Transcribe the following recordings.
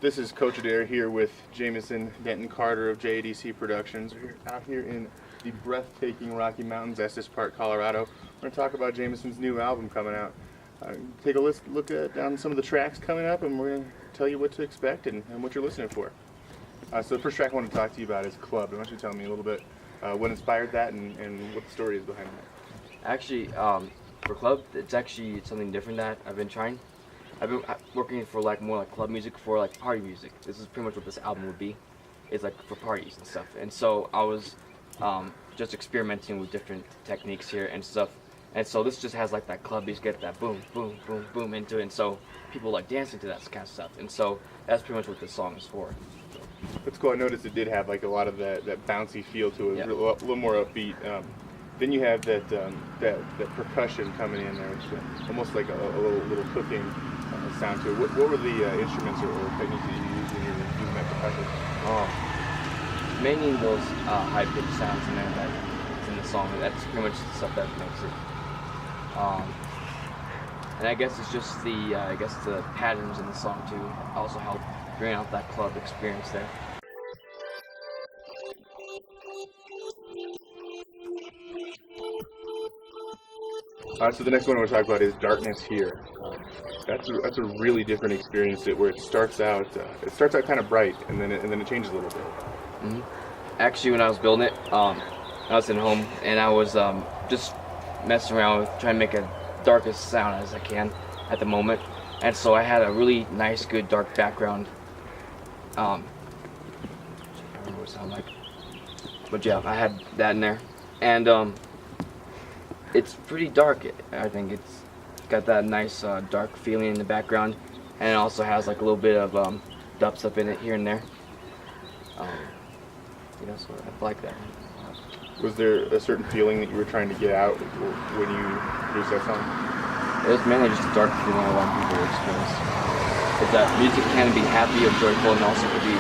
This is Coach Adair here with Jamison, Denton-Carter of JADC Productions. We're out here in the breathtaking Rocky Mountains, Estes Park, Colorado. We're going to talk about Jamison's new album coming out. Take a look down some of the tracks coming up, and we're going to tell you what to expect and what you're listening for. So the first track I want to talk to you about is Club. I want you to tell me a little bit what inspired that and what the story is behind that. Actually, for Club, it's actually something different that I've been trying. I've been working for more like club music, for like party music. This is pretty much what this album would be. It's like for parties and stuff. And so I was just experimenting with different techniques here and stuff. And so this just has like that club beat, get that boom, boom, boom, boom into it. And so people like dancing to that kind of stuff. And so that's pretty much what this song is for. That's cool. I noticed it did have like a lot of that bouncy feel to it, yep. A little more upbeat. Then you have that percussion coming in there, which is almost like a little cooking sound to it. What were the instruments or techniques that you used when you were using that percussion? Mainly those high-pitched sounds in there that's in the song. That's pretty much the stuff that makes it. And I guess it's just the patterns in the song too also help bring out that club experience there. So the next one I want to talk about is Darkness Here. That's a really different experience where it starts out kind of bright and then it changes a little bit. Mm-hmm. Actually, when I was building it, I was at home and I was just messing around with trying to make a darkest sound as I can at the moment, and so I had a really nice, good dark background. I don't know what it sounded like, but yeah, I had that in there, and it's pretty dark. I think it's got that nice dark feeling in the background, and it also has like a little bit of dubstep in it here and there. Yeah, so I like that. Was there a certain feeling that you were trying to get out when you produced that song? It was mainly just a dark feeling I want people to experience. Is that music can be happy or joyful, and also could be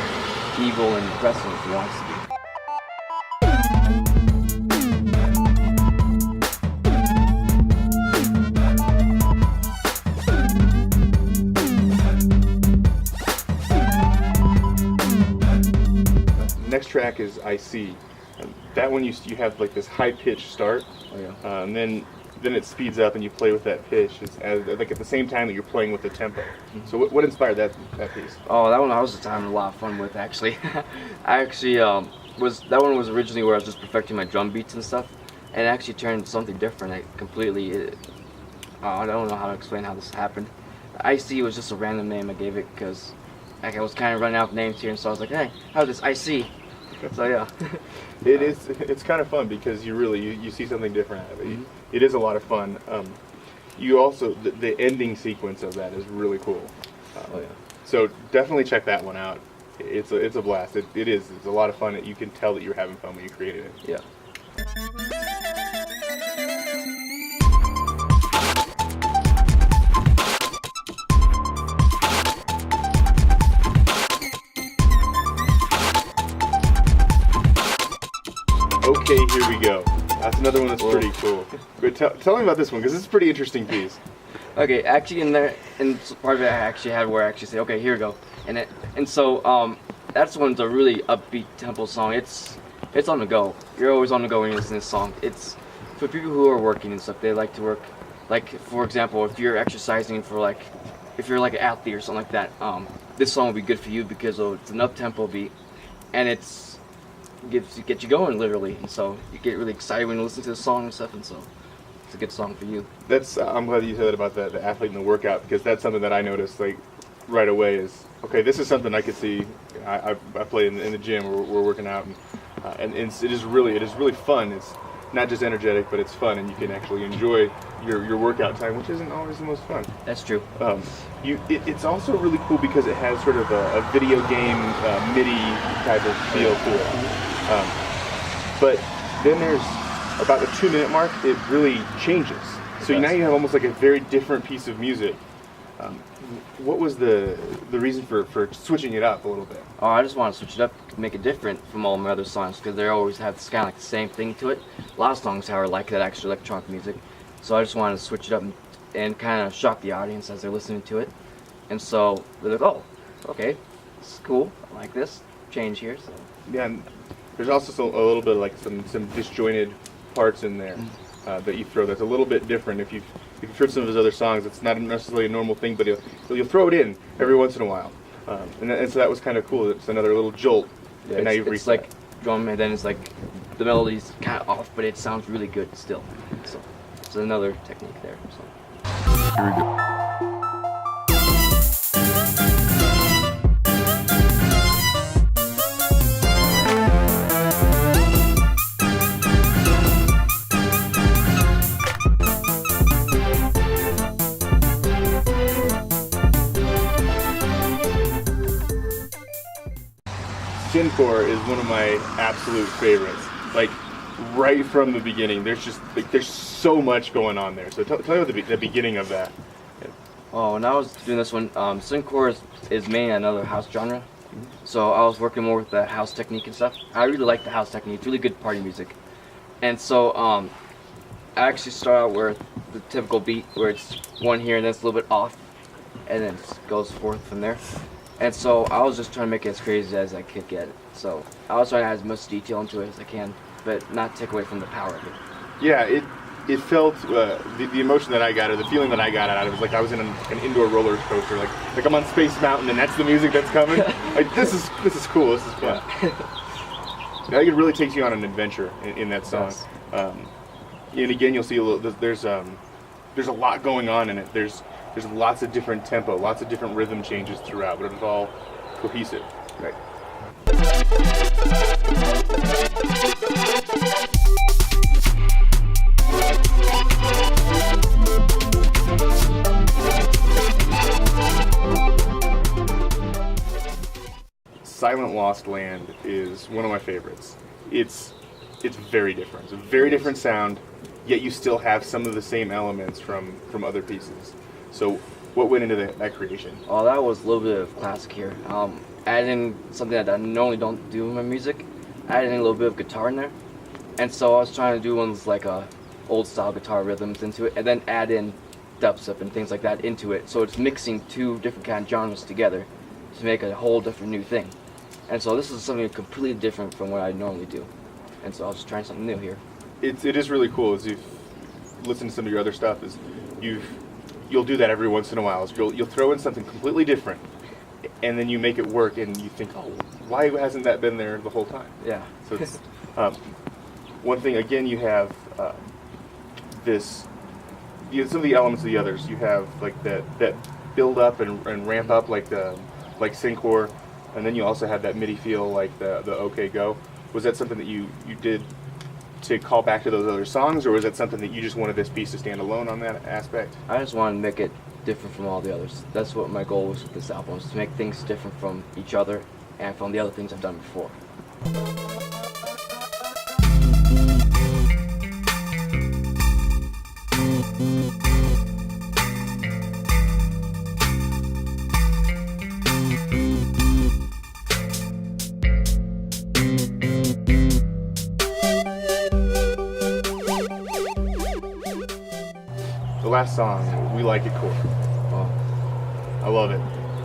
evil and depressing if you want it to be. Next track is I See. That one you have like this high pitched start, Oh, yeah. And then it speeds up and you play with that pitch like at the same time that you're playing with the tempo. Mm-hmm. So what inspired that piece? Oh, that one I was having a lot of fun with actually. I actually that one was originally where I was just perfecting my drum beats and stuff, and it actually turned into something different. I don't know how to explain how this happened. IC was just a random name I gave it because I was kind of running out of names here, and so I was like, hey, how's this IC? So yeah. It's kind of fun because you see something different out of it. Mm-hmm. It is a lot of fun. You also the ending sequence of that is really cool. Oh yeah. So definitely check that one out. It's a blast. It's a lot of fun. You can tell that you're having fun when you created it. Yeah. Okay, here we go. That's another one that's pretty cool. But tell me about this one, because it's a pretty interesting piece. Okay, actually in part of it I actually had where I actually say, okay, here we go. And so that's one's a really upbeat tempo song. It's on the go. You're always on the go when you listen to this song. It's for people who are working and stuff. They like to work, like for example, if you're exercising if you're like an athlete or something like that, this song will be good for you because it's an up-tempo beat, and gets you going literally, and so you get really excited when you listen to the song and stuff, and so it's a good song for you. I'm glad you said that about the athlete and the workout, because that's something that I noticed like right away is, okay, this is something I could see. I play in the gym, we're working out, and it is really fun. It's not just energetic, but it's fun, and you can actually enjoy your workout time, which isn't always the most fun. That's true. It's also really cool because it has sort of a video game MIDI type of feel to it. But then there's about the 2-minute mark, it really changes. So now you have almost like a very different piece of music. What was the reason for switching it up a little bit? Oh, I just want to switch it up, make it different from all my other songs, because they always have this kind of like the same thing to it. A lot of songs are like that, actually electronic music. So I just wanted to switch it up and kind of shock the audience as they're listening to it. And so they're like, oh, okay, it's cool. I like this change here. So Yeah, and there's also a little bit of like some disjointed parts in there that you throw. That's a little bit different. If you've heard some of his other songs, it's not necessarily a normal thing, but you'll throw it in every once in a while, and so that was kind of cool. It's another little jolt. yeah, and now you've it's like drum, and then it's like the melody's kind of off, but it sounds really good still. So it's another technique there. So Here we go. Synthcore is one of my absolute favorites. Like right from the beginning, there's so much going on there. So tell me about the beginning of that. oh, when I was doing this one, synthcore is mainly another house genre. So I was working more with the house technique and stuff. I really like the house technique. It's really good party music. And so I actually start out with the typical beat where it's one here and then it's a little bit off, and then it goes forth from there. And so I was just trying to make it as crazy as I could get it. So I was trying to add as much detail into it as I can, but not take away from the power of it. Yeah, it felt the emotion that I got, or the feeling that I got out of it, was like I was in an indoor roller coaster, like I'm on Space Mountain and that's the music that's coming. Like this is cool. This is fun. I think it really takes you on an adventure in that song. Yes. And again, you'll see there's a lot going on in it. There's lots of different tempo, lots of different rhythm changes throughout, but it's all cohesive. Right. Silent Lost Land is one of my favorites. It's very different. It's a very different sound, yet you still have some of the same elements from other pieces. So what went into that creation? Oh, that was a little bit of classic here. Adding something that I normally don't do in my music, adding a little bit of guitar in there. And so I was trying to do ones like old style guitar rhythms into it, and then add in dubstep and things like that into it. So it's mixing two different kind of genres together to make a whole different new thing. And so this is something completely different from what I normally do. And so I was just trying something new here. It is really cool. As you've listened to some of your other stuff, is you'll do that every once in a while. Is you'll throw in something completely different, and then you make it work, and you think, oh, why hasn't that been there the whole time? Yeah. So it's one thing. Again, you have some of the elements of the others. You have like that build up and ramp up like synthcore, and then you also have that MIDI feel like the OK Go. Was that something that you did to call back to those other songs, or was that something that you just wanted this piece to stand alone on that aspect? I just wanted to make it different from all the others. That's what my goal was with this album, was to make things different from each other and from the other things I've done before. The last song, We Like It Core. Oh, I love it.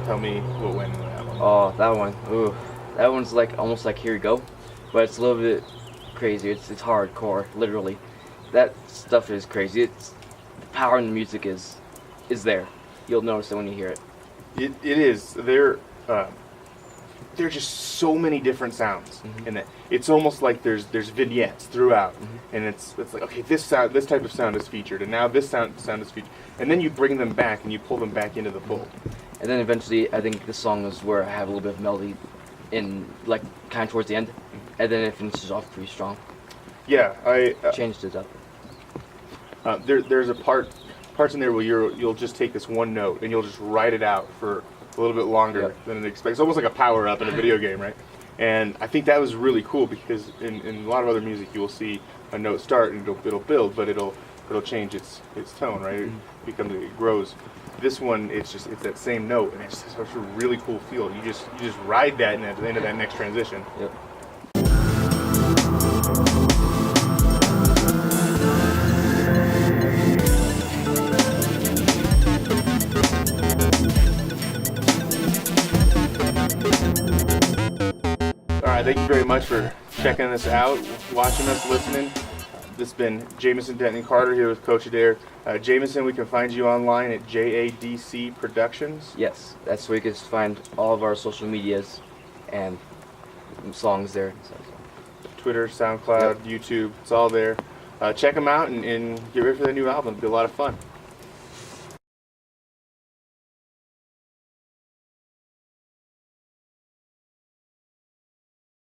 Tell me what went into that one. oh, that one. Ooh, that one's like almost like Here You Go, but it's a little bit crazy. It's hardcore, literally. That stuff is crazy. It's the power in the music is there. You'll notice it when you hear it. It is. There are just so many different sounds in it. It's almost like there's vignettes throughout, and it's like, okay, this type of sound is featured, and now this sound is featured, and then you bring them back and you pull them back into the fold. And then eventually, I think this song is where I have a little bit of melody in, like, kind of towards the end, and then it finishes off pretty strong. Yeah, I Changed it up. there's parts in there where you'll just take this one note and you'll just ride it out for a little bit longer than it expects. It's almost like a power up in a video game, right? And I think that was really cool, because in a lot of other music you will see a note start and it'll build, but it'll change its tone, right? It grows. This one, it's that same note, and it's such a really cool feel. You just ride that into that next transition. Yep. right, thank you very much for checking us out, watching us, listening. This has been Jamison, Denton-Carter here with Coach Adair. Jamison, we can find you online at JADC Productions. Yes, that's where you can find all of our social medias and songs there. Twitter, SoundCloud, YouTube, it's all there. Check them out and get ready for the new album. It'll be a lot of fun.